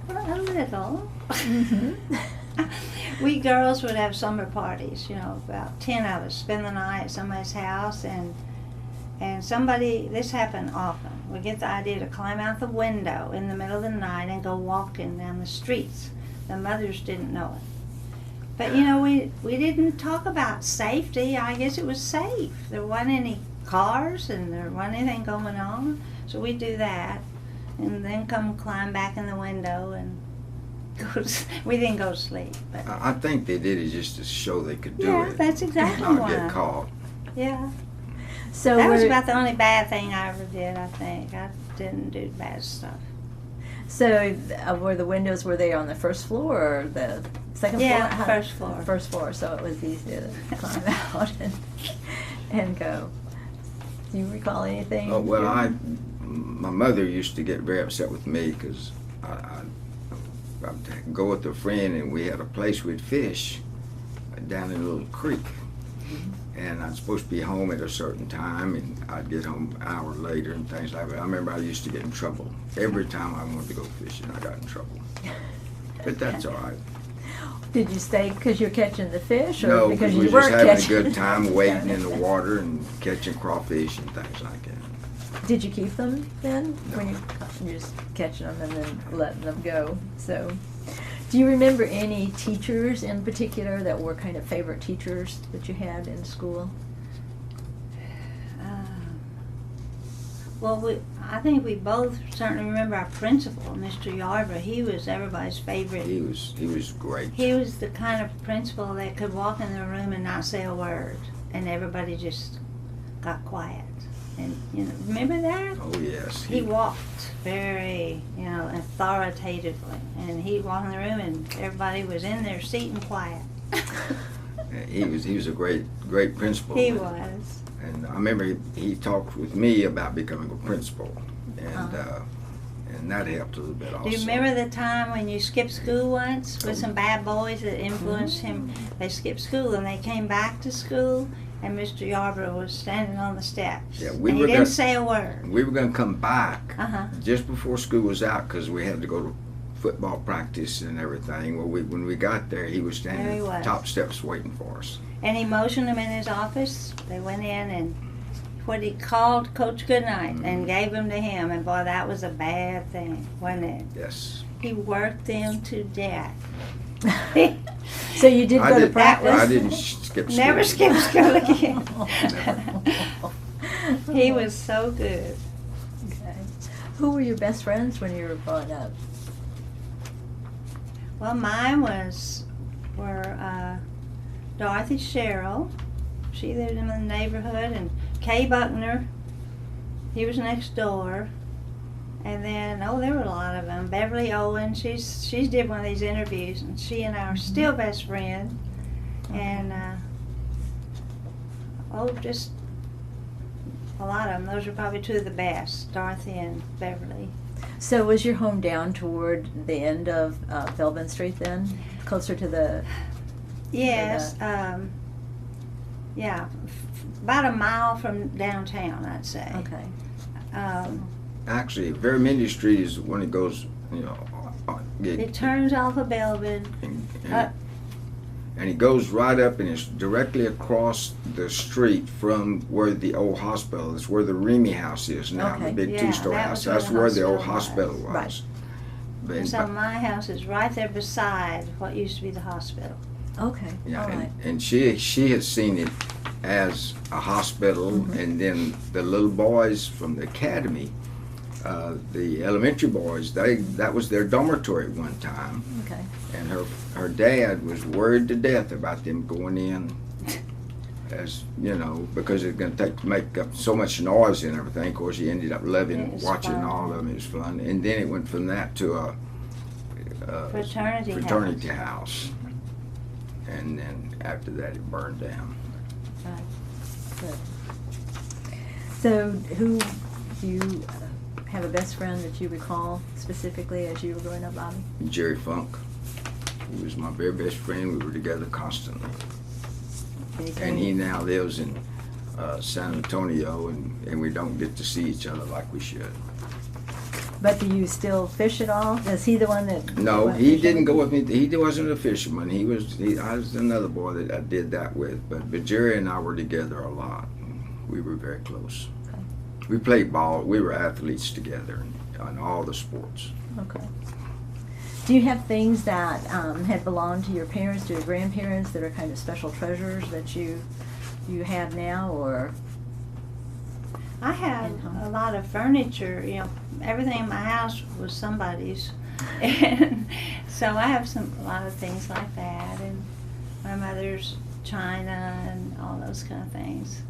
Well, a little. Mm-hmm. We girls would have summer parties, you know, about 10 of us spend the night at somebody's house, and somebody, this happened often, would get the idea to climb out the window in the middle of the night and go walking down the streets. The mothers didn't know it. But, you know, we didn't talk about safety. I guess it was safe. There wasn't any cars and there wasn't anything going on. So we'd do that and then come climb back in the window and go to, we didn't go to sleep. But I think they did it just to show they could do yeah, it. that's exactly Not why. get caught. Yeah. So That was were- about the only bad thing I ever did, I think. I didn't do bad stuff. So were the windows, were they on the first floor or the second floor? Yeah, How- first floor. First floor, so it was easy to climb out and go. Do you recall anything? Oh, well, my mother used to get very upset with me because I'd go with a friend and we had a place we'd fish down in a little creek. And I'm supposed to be home at a certain time, and I'd get home an hour later and things like that. I remember I used to get in trouble. Every time I wanted to go fishing, I got in trouble. But that's all right. Did you stay because you're catching the fish, or No, because we you were were just having catching? a good time wading in the water and catching crawfish and things like that. Did you keep them then? No. When you're just catching them and then letting them go. So, do you remember any teachers in particular that were kind of favorite teachers that you had in school? Well, I think we both certainly remember our principal, Mr. Yarber. He was everybody's favorite. He was great. He was the kind of principal that could walk in the room and not say a word, and everybody just got quiet. And remember that? Oh yes. He walked very, authoritatively, and he'd walk in the room, and everybody was in their seat and quiet. He was a great principal. He was. And I remember he talked with me about becoming a principal, and that helped a little bit also. Do you remember the time when you skipped school once with some bad boys that influenced him? They skipped school and they came back to school, and Mr. Yarborough was standing on the steps. Yeah, he didn't say a word. We were going to come back Uh-huh. just before school was out because we had to go to football practice and everything. Well, when we got there, he was standing There he at was. the top steps waiting for us. And he motioned them in his office. They went in and what he called Coach Goodnight and gave them to him. And boy, that was a bad thing, wasn't it? Yes. He worked them to death. So you did go to practice? was- I didn't skip school. Never skip school again. Never. He was so good. Okay. Who were your best friends when you were growing up? Well, mine were Dorothy Sherrill. She lived in the neighborhood, and Kay Buckner. He was next door. And then, there were a lot of them. Beverly Owen, she's did one of these interviews, and she and I are still best friends. And, just a lot of them. Those are probably two of the best, Dorothy and Beverly. So was your home down toward the end of Velvin Street then? Closer to the... Yes, about a mile from downtown, I'd say. Okay. Actually, Verimendi Street is when it goes, It turns off of Belvin. and it goes right up and it's directly across the street from where the old hospital is, where the Remy House is now, Okay. the big Yeah, two-story that house. was where That's the where the old hospital hospital was. was. And so my house is right there beside what used to be the hospital. Okay. Yeah, All right. and she has seen it as a hospital, and then the little boys from the academy, the elementary boys, that was their dormitory one time, Okay. and her dad was worried to death about them going in, as because it's going to make up so much noise and everything. Of course, he ended up loving watching fun. all of them. It was fun, and then it went from that to a Fraternity house. And then after that, it burned down. Right. Good. So who do you have a best friend that you recall specifically as you were growing up, Bobby? Jerry Funk. He was my very best friend. We were together constantly. Can you tell And me- he now lives in San Antonio, and we don't get to see each other like we should. But do you still fish at all? Is he the one that... No, went he fishing? didn't go with me. He wasn't a fisherman. I was another boy that I did that with. But Jerry and I were together a lot. We were very close. Okay. We played ball. We were athletes together in all the sports. Okay. Do you have things that had belonged to your parents, to your grandparents, that are kind of special treasures that you have now, or... I have a lot of furniture, everything in my house was somebody's. And so I have a lot of things like that, and my mother's china and all those kind of things.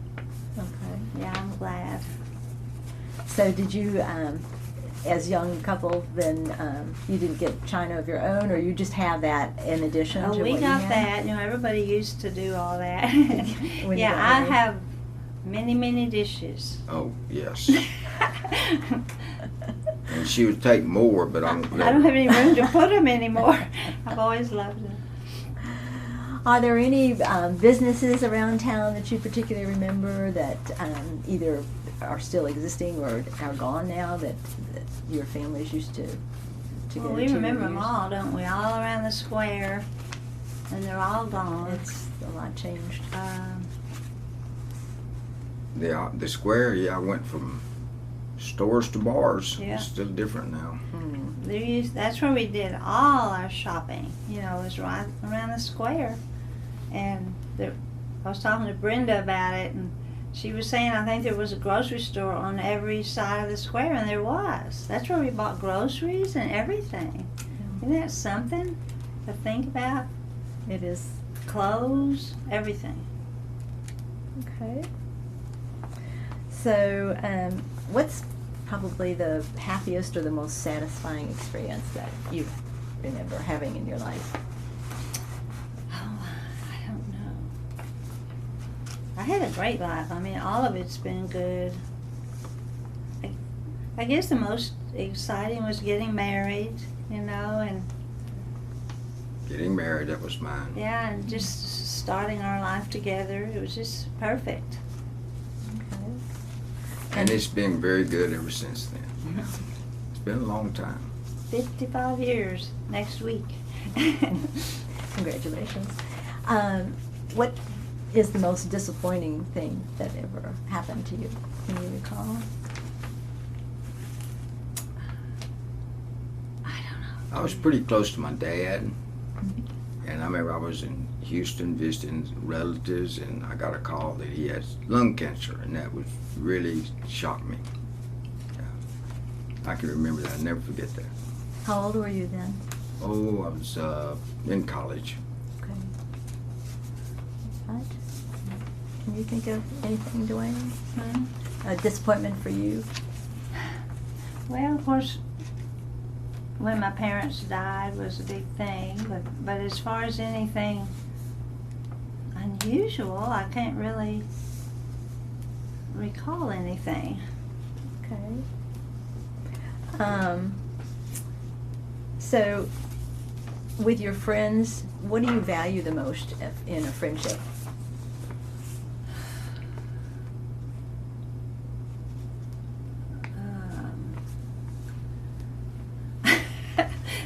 Okay. Yeah, I'm glad. So did you, as young couple, then you didn't get china of your own, or you just have that in addition to Oh, what we you got had? that. Everybody used to do all that. When you Yeah, got I married. have many, many dishes. Oh, yes. And she would take more, but I don't know. I don't have any room to put them anymore. I've always loved them. Are there any businesses around town that you particularly remember that either are still existing or are gone now that your families used to Well, go we to remember or them use? all, don't we? All around the square. and they're all gone. It's a lot changed. The square, yeah, I went from stores to bars. Yeah. It's still different now. That's where we did all our shopping. You know, it was right around the square. And I was talking to Brenda about it, and she was saying I think there was a grocery store on every side of the square, and there was. That's where we bought groceries and everything. Isn't that something to think about? It is. Clothes, everything. Okay. So, what's probably the happiest or the most satisfying experience that you remember having in your life? Oh, I don't know. I had a great life. I mean, all of it's been good. I guess the most exciting was getting married, you know, and Getting married, that was mine. yeah, and just starting our life together. It was just perfect. Okay. And it's been very good ever since then. It's been a long time. 55 years next week. Congratulations. What is the most disappointing thing that ever happened to you? Can you recall? I don't know. I was pretty close to my dad. And I remember I was in Houston visiting relatives, and I got a call that he has lung cancer, and that was really shocked me. Yeah. I can remember that. I'll never forget that. How old were you then? Oh, I was in college. Okay. Right. Can you think of anything, Duane? A disappointment for you? Well, of course, when my parents died was a big thing, but as far as anything unusual, I can't really recall anything. Okay. So, with your friends, what do you value the most in a friendship?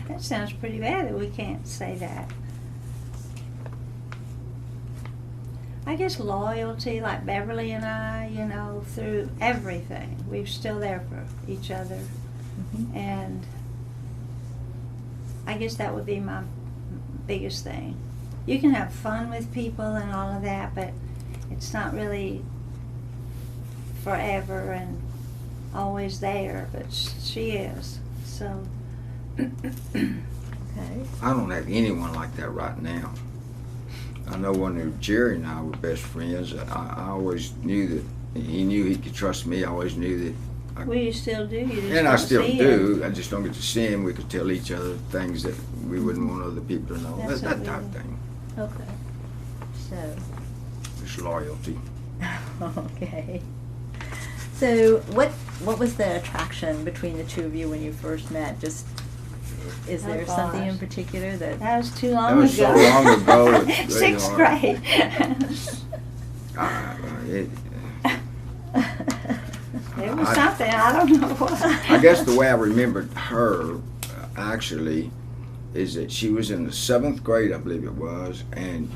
That sounds pretty bad that we can't say that. I guess loyalty, like Beverly and I, you know, through everything. We're still there for each other. Mm-hmm. And I guess that would be my biggest thing. You can have fun with people and all of that, but it's not really forever and always there, but she is. So, Okay. I don't have anyone like that right now. I know when Jerry and I were best friends, I always knew that he knew he could trust me. I always knew that. well, you still do. You just And I don't still see do. him. I just don't get to see him. We could tell each other things that we wouldn't want other people to know. That's That what type we of do. thing. Okay. So, It's loyalty. okay. So, what was the attraction between the two of you when you first met? Just, is there Oh, something in gosh. particular that? That was too long That was ago. so long ago. It's really Sixth hard. grade. It was something. I don't know what. I guess the way I remembered her, actually, is that she was in the 7th grade, I believe it was, and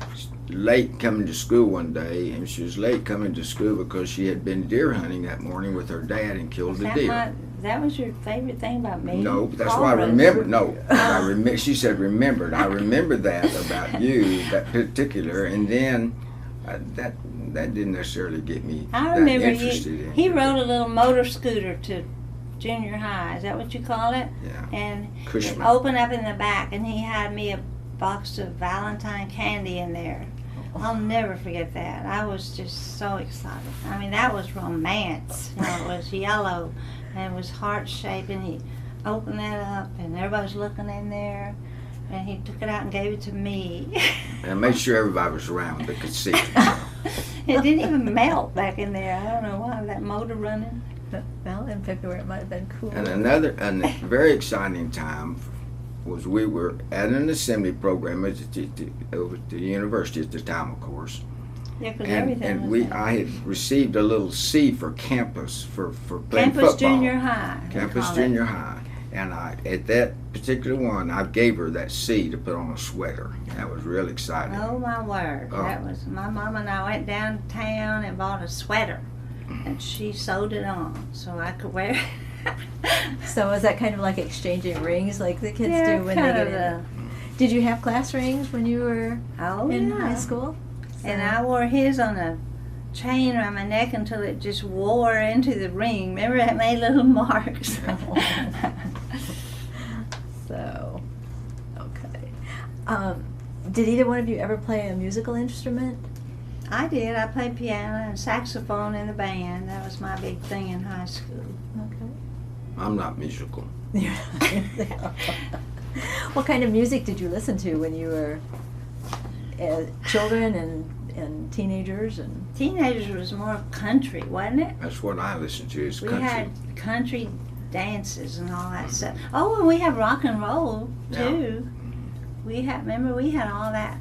late coming to school one day, and she was late coming to school because she had been deer hunting that morning with her dad and killed a deer. That was your favorite thing about me? No, but that's All why I of us. remember. No, she said remembered. I remember that about you, that particular, and then that didn't necessarily get me I that remember interested in he you. rode a little motor scooter to junior high. Is that what you call it? Yeah. And it Cushman. opened up in the back, and he had me a box of Valentine candy in there. I'll never forget that. I was just so excited. I mean, that was romance. You know, it was yellow, and it was heart-shaped, and he opened that up, and everybody was looking in there, and he took it out and gave it to me. And I made sure everybody was around that could see it. It didn't even melt back in there. I don't know why, that motor running. Well, in February it might have been cool. And a very exciting time was we were at an assembly program at the university at the time, of course. Yeah, because everything And was there. I had received a little C for campus for playing Campus football. Junior High. they Campus call it. Junior High. And at that particular one, I gave her that C to put on a sweater. That was real exciting. Oh my word! Oh. That was my mom and I went downtown and bought a sweater, and she sewed it on so I could wear it. So was that kind of like exchanging rings like the kids Yeah, do when they get kinda. in? Did you have class rings when you were Oh in yeah. high school? And I wore his on a chain around my neck until it just wore into the ring. Remember, it made little marks. So, okay. Did either one of you ever play a musical instrument? I did. I played piano and saxophone in the band. That was my big thing in high school. Okay. I'm not musical. What kind of music did you listen to when you were children and teenagers? And Teenagers was more country, wasn't it? That's what I listen to is We country. had country dances and all that stuff. Oh, and we had rock and roll too. We had, remember, we had all that,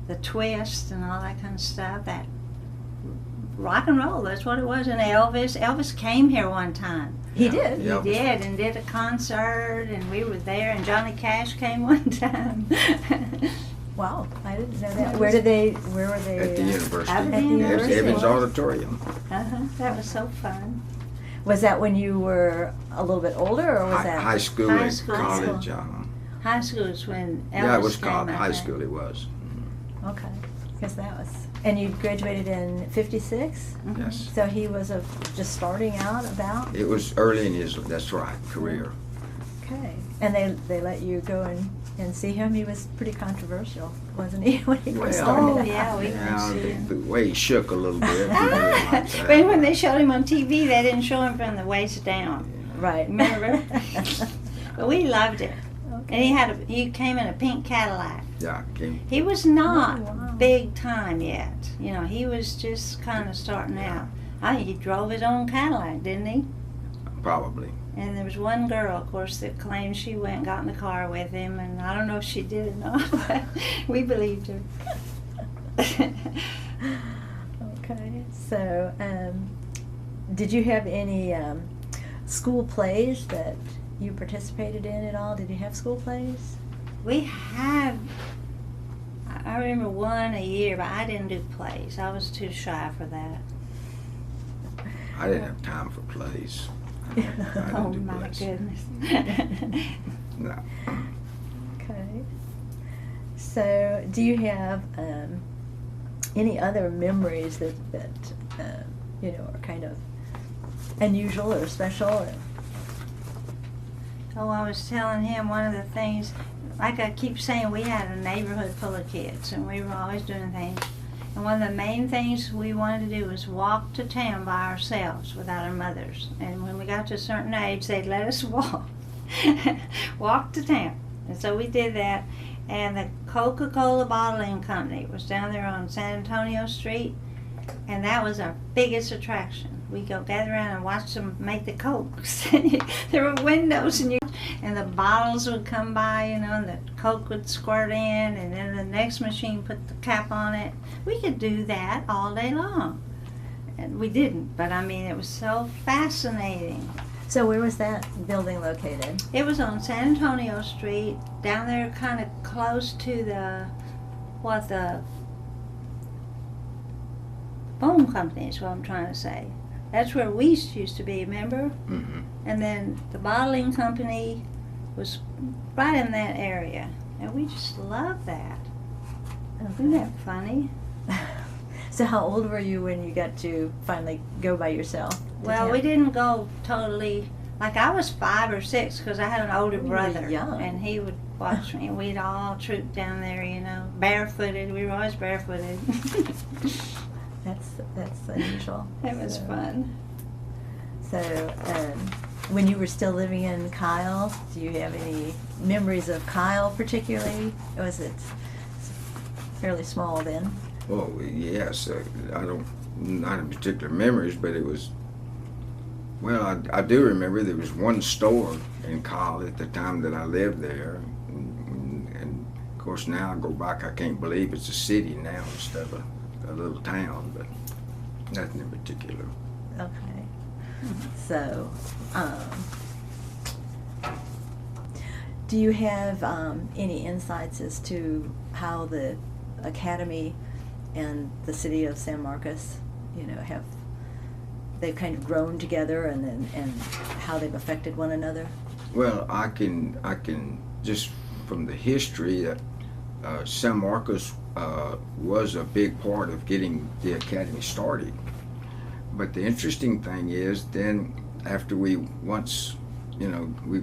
the twist and all that kind of stuff. That rock and roll, that's what it was. And Elvis came here one time. he did. Yeah. He did, and did a concert, and we were there. And Johnny Cash came one time. Wow, I didn't know That that. was- Where were they? At the university. At the At the university. Evans Auditorium. That was so fun. Was that when you were a little bit older, or was that High school High and school. college. High school is when Elvis Yeah, it was came, called I high think. school. It was. Okay, because that was. And you graduated in '56, Mhm. Yes. so he was just starting out about. It was early in his, that's right, career. Okay, and they let you go and see him. He was pretty controversial, wasn't he? When he Well, first started Oh, out? yeah, we Yeah, can see him. the way he shook a little bit. But when they showed him on TV, they didn't show him from the waist down. Right. Remember? But we loved it. And he came in a pink Cadillac. Yeah, came. He was not Oh, wow. big time yet. You know, he was just kind of starting out. He drove his own Cadillac, didn't he? Probably. And there was one girl, of course, that claimed she went and got in the car with him, and I don't know if she did or not, but we believed her. Okay, so did you have any school plays that you participated in at all? Did you have school plays? We had, I remember one a year, but I didn't do plays. I was too shy for that. I didn't have time for plays. I didn't Oh do my plays. goodness. No. Okay. So, do you have any other memories that are kind of unusual or special? Or? Oh, I was telling him one of the things, like I keep saying, we had a neighborhood full of kids, and we were always doing things. And one of the main things we wanted to do was walk to town by ourselves without our mothers. And when we got to a certain age, they'd let us walk to town. And so we did that. And the Coca-Cola bottling company was down there on San Antonio Street, and that was our biggest attraction. We go gather around and watch them make the Cokes. There were windows, and the bottles would come by, and the Coke would squirt in, and then the next machine put the cap on it. We could do that all day long. And we didn't, but I mean, it was so fascinating. So, where was that building located? It was on San Antonio Street, down there kind of close to the phone company is what I'm trying to say. That's where Weiss used to be, remember? Mm-hmm. And then the bottling company was right in that area. And we just loved that. Isn't that funny? So, how old were you when you got to finally go by yourself? to Well, town? we didn't go totally, like I was 5 or 6 because I had an older You were brother. young. And he would watch me. And we'd all troop down there, barefooted. We were always barefooted. That's unusual. It was fun. So, when you were still living in Kyle, do you have any memories of Kyle particularly? Or was it fairly small then? Well, yes. Not in particular memories, but it was. Well, I do remember there was one store in Kyle at the time that I lived there, and of course now I go back, I can't believe it's a city now instead of a little town, but nothing in particular. Okay. So, Do you have any insights as to how the academy and the city of San Marcos, they've kind of grown together, and how they've affected one another? Well, I can just from the history that San Marcos was a big part of getting the academy started. But the interesting thing is, then after we once, we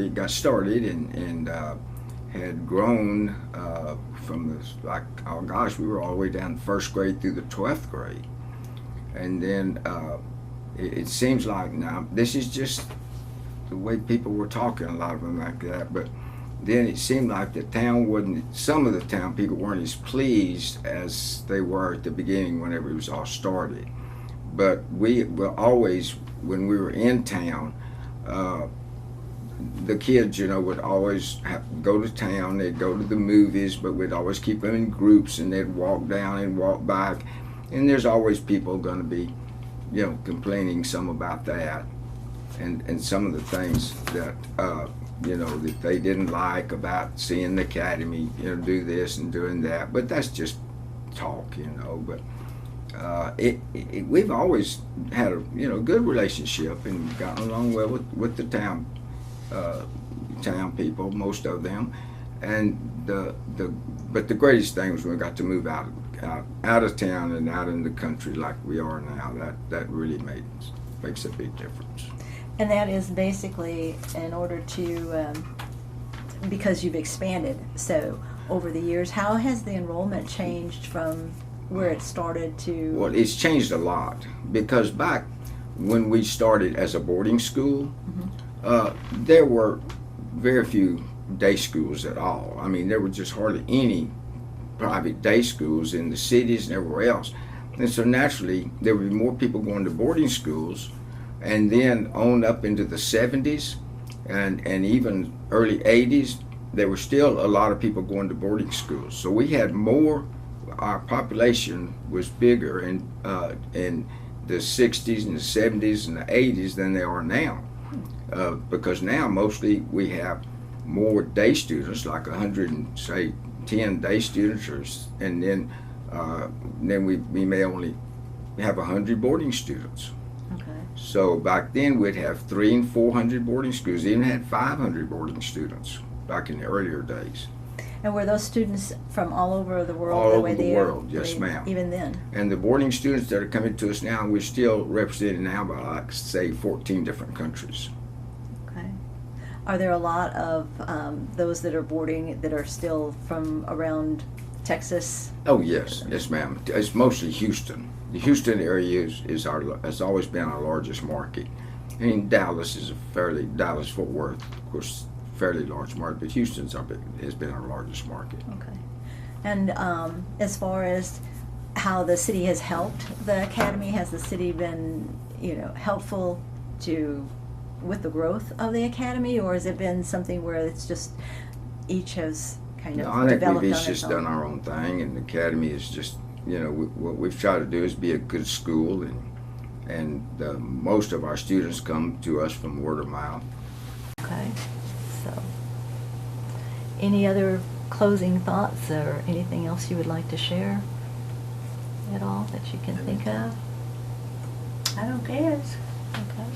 got started and had grown from this, like, oh gosh, we were all the way down first grade through the 12th grade. And then it seems like now, this is just the way people were talking, a lot of them like that, but then it seemed like the town some of the town people weren't as pleased as they were at the beginning whenever it was all started. But we were always, when we were in town, the kids, would always go to town, they'd go to the movies, but we'd always keep them in groups, and they'd walk down and walk back. And there's always people going to be, complaining some about that, and some of the things that, that they didn't like about seeing the academy, do this and doing that. But that's just talk, But we've always had a, good relationship and gotten along well with the town people, most of them. And but the greatest thing was when we got to move out of town and out in the country like we are now. That really makes a big difference. And that is basically in order to, because you've expanded so over the years. How has the enrollment changed from where it started to? Well, it's changed a lot, because back when we started as a boarding school, there were very few day schools at all. I mean, there were just hardly any private day schools in the cities and everywhere else. And so naturally, there would be more people going to boarding schools. And then on up into the 70s and even early 80s, there were still a lot of people going to boarding schools. So we had more, our population was bigger in the 60s and the 70s and the 80s than they are now. Because now mostly we have more day students, like 110 day students, and then we may only have 100 boarding students. Okay. So back then we'd have 300 and 400 boarding schools, even had 500 boarding students back in the earlier days. And were those students from all over the world? All over the world, yes, ma'am. Even then? And the boarding students that are coming to us now, we're still represented now by, like, say, 14 different countries. Okay. Are there a lot of those that are boarding that are still from around Texas? Oh, yes, yes, ma'am. It's mostly Houston. The Houston area has always been our largest market. I mean, Dallas Fort Worth, of course, fairly large market, but Houston's has been our largest market. Okay. And as far as how the city has helped the academy, has the city been, helpful with the growth of the academy, or has it been something where it's just each has kind of I think developed we've on each its just own? done our own thing, and the academy is just, what we've tried to do is be a good school, and most of our students come to us from word of mouth. Okay. So, any other closing thoughts or anything else you would like to share at all that you can think of? I don't guess. Okay.